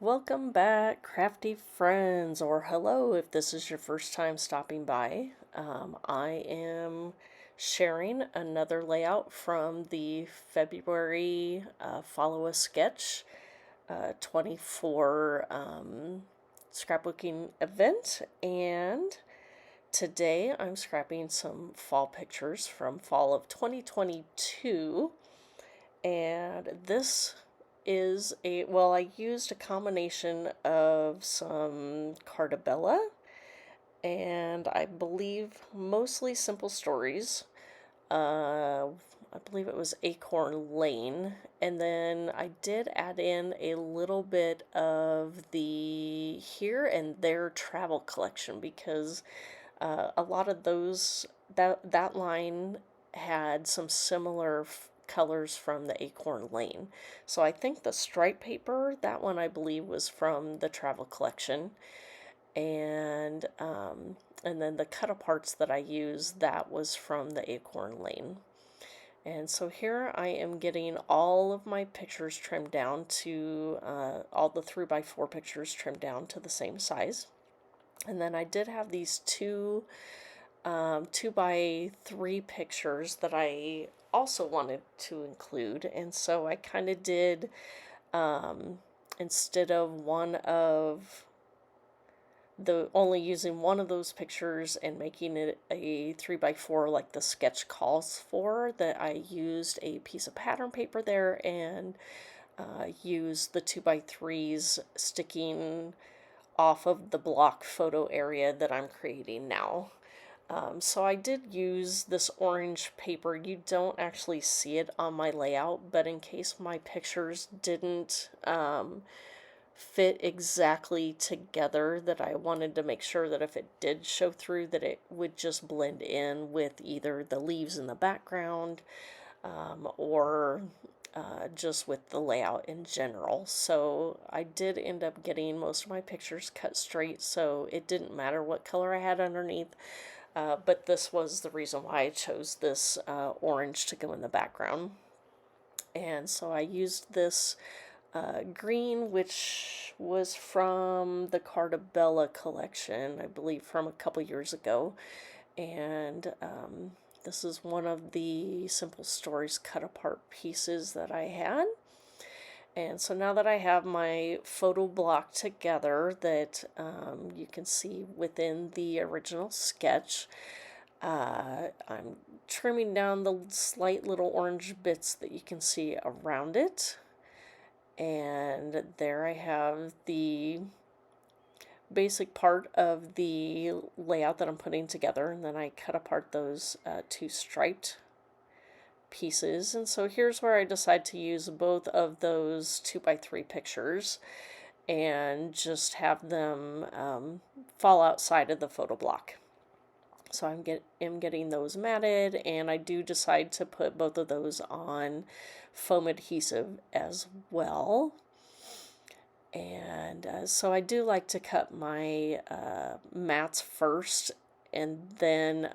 Welcome back, crafty friends, or hello if this is your first time stopping by. I am sharing another layout from the February Follow a Sketch 24 scrapbooking event, and today I'm scrapping some fall pictures from fall of 2022, and this is I used a combination of some Carte Bella and I believe mostly simple stories. I believe it was Acorn Lane, and then I did add in a little bit of the Here and There travel collection because a lot of those that line had some similar colors from the Acorn Lane. So I think the stripe paper, that one I believe was from the travel collection, and then the cut aparts that I used, that was from the Acorn Lane. And so here I am getting all of my pictures trimmed down to all the 3x4 pictures trimmed down to the same size. And then I did have these two 2x3 pictures that I also wanted to include, and so I kind of did, instead of one of the only using one of those pictures and making it a 3x4 like the sketch calls for, that I used a piece of pattern paper there and used the 2x3s sticking off of the block photo area that I'm creating now. So I did use this orange paper. You don't actually see it on my layout, but in case my pictures didn't fit exactly together, that I wanted to make sure that if it did show through, that it would just blend in with either the leaves in the background or just with the layout in general. So I did end up getting most of my pictures cut straight, so it didn't matter what color I had underneath. But this was the reason why I chose this orange to go in the background. And so I used this green, which was from the Carte Bella collection, I believe from a couple years ago. And this is one of the Simple Stories cut apart pieces that I had. And so now that I have my photo block together that you can see within the original sketch, I'm trimming down the slight little orange bits that you can see around it. And there I have the basic part of the layout that I'm putting together, and then I cut apart those two striped pieces. And so here's where I decide to use both of those 2x3 pictures and just have them fall outside of the photo block. So I'm getting those matted, and I do decide to put both of those on foam adhesive as well. And so I do like to cut my mats first, and then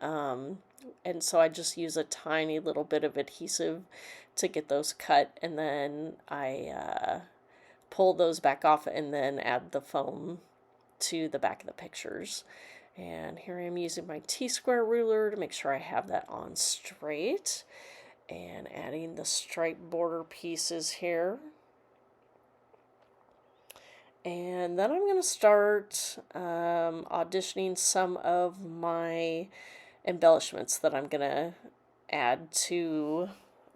and so I just use a tiny little bit of adhesive to get those cut, and then I pull those back off and then add the foam to the back of the pictures. And here I am using my T-square ruler to make sure I have that on straight, and adding the stripe border pieces here. And then I'm going to start auditioning some of my embellishments that I'm going to add to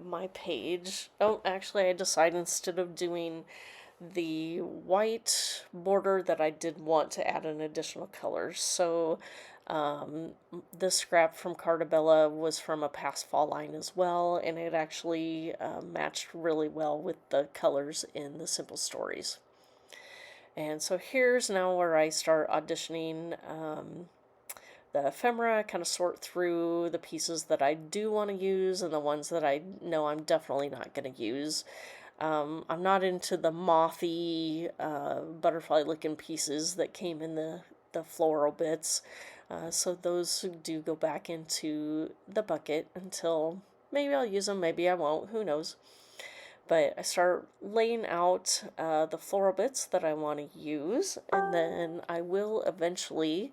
my page. Oh, actually, I decided instead of doing the white border that I did want to add an additional color. So this scrap from Carte Bella was from a past fall line as well, and it actually matched really well with the colors in the Simple Stories. And so here's now where I start auditioning the ephemera, kind of sort through the pieces that I do want to use and the ones that I know I'm definitely not going to use. I'm not into the mothy, butterfly-looking pieces that came in the floral bits, so those do go back into the bucket until maybe I'll use them, maybe I won't, who knows. But I start laying out the floral bits that I want to use, and then I will eventually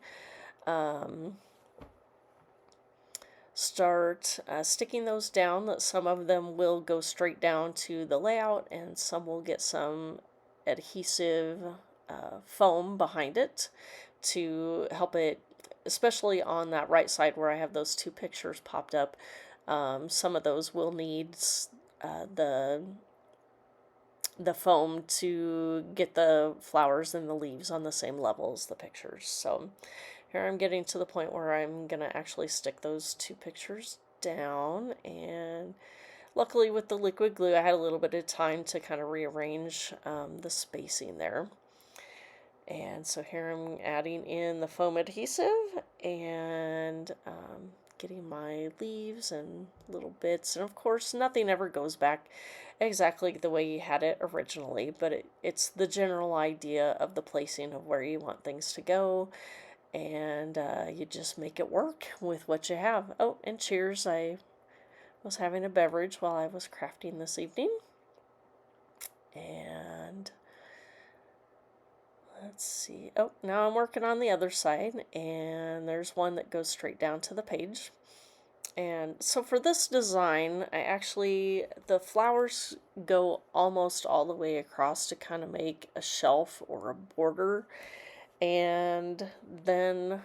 start sticking those down. Some of them will go straight down to the layout, and some will get some adhesive foam behind it to help it, especially on that right side where I have those two pictures popped up. Some of those will need the foam to get the flowers and the leaves on the same level as the pictures. So here I'm getting to the point where I'm going to actually stick those two pictures down, and luckily with the liquid glue I had a little bit of time to kind of rearrange the spacing there. And so here I'm adding in the foam adhesive and getting my leaves and little bits. And of course, nothing ever goes back exactly the way you had it originally, but it's the general idea of the placing of where you want things to go. And you just make it work with what you have. Oh, and cheers. I was having a beverage while I was crafting this evening. And let's see. Oh, now I'm working on the other side, and there's one that goes straight down to the page. And so for this design, the flowers go almost all the way across to kind of make a shelf or a border. And then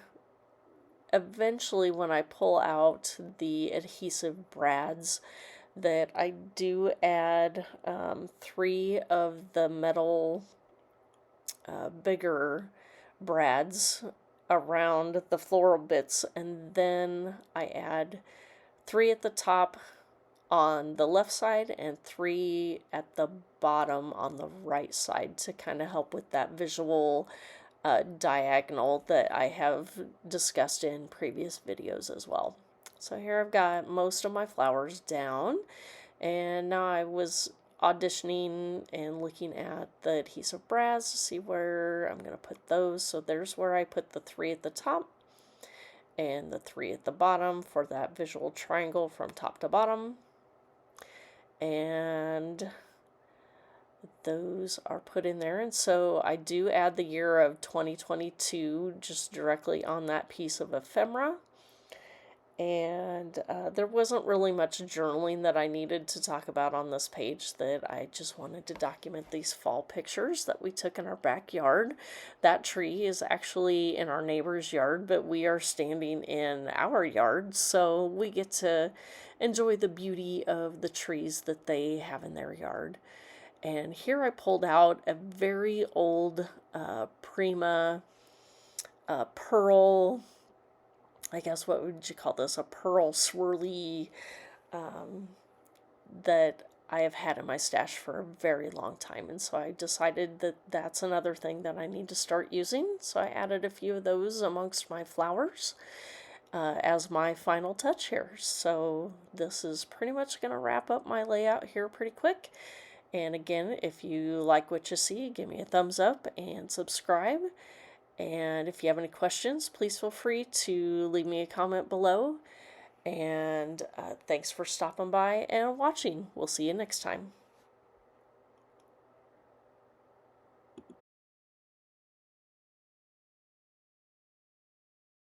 eventually when I pull out the adhesive brads, that I do add 3 of the metal bigger brads around the floral bits, and then I add 3 at the top on the left side and 3 at the bottom on the right side to kind of help with that visual diagonal that I have discussed in previous videos as well. So here I've got most of my flowers down, and now I was auditioning and looking at the adhesive brads to see where I'm going to put those. So there's where I put the 3 at the top and the 3 at the bottom for that visual triangle from top to bottom. And those are put in there, and so I do add the year of 2022 just directly on that piece of ephemera. And there wasn't really much journaling that I needed to talk about on this page, that I just wanted to document these fall pictures that we took in our backyard. That tree is actually in our neighbor's yard, but we are standing in our yard, so we get to enjoy the beauty of the trees that they have in their yard. And here I pulled out a very old Prima pearl, I guess what would you call this, a pearl swirly that I have had in my stash for a very long time. And so I decided that that's another thing that I need to start using. So I added a few of those amongst my flowers as my final touch here. So this is pretty much going to wrap up my layout here pretty quick. And again, if you like what you see, give me a thumbs up and subscribe. And if you have any questions, please feel free to leave me a comment below. And thanks for stopping by and watching. We'll see you next time.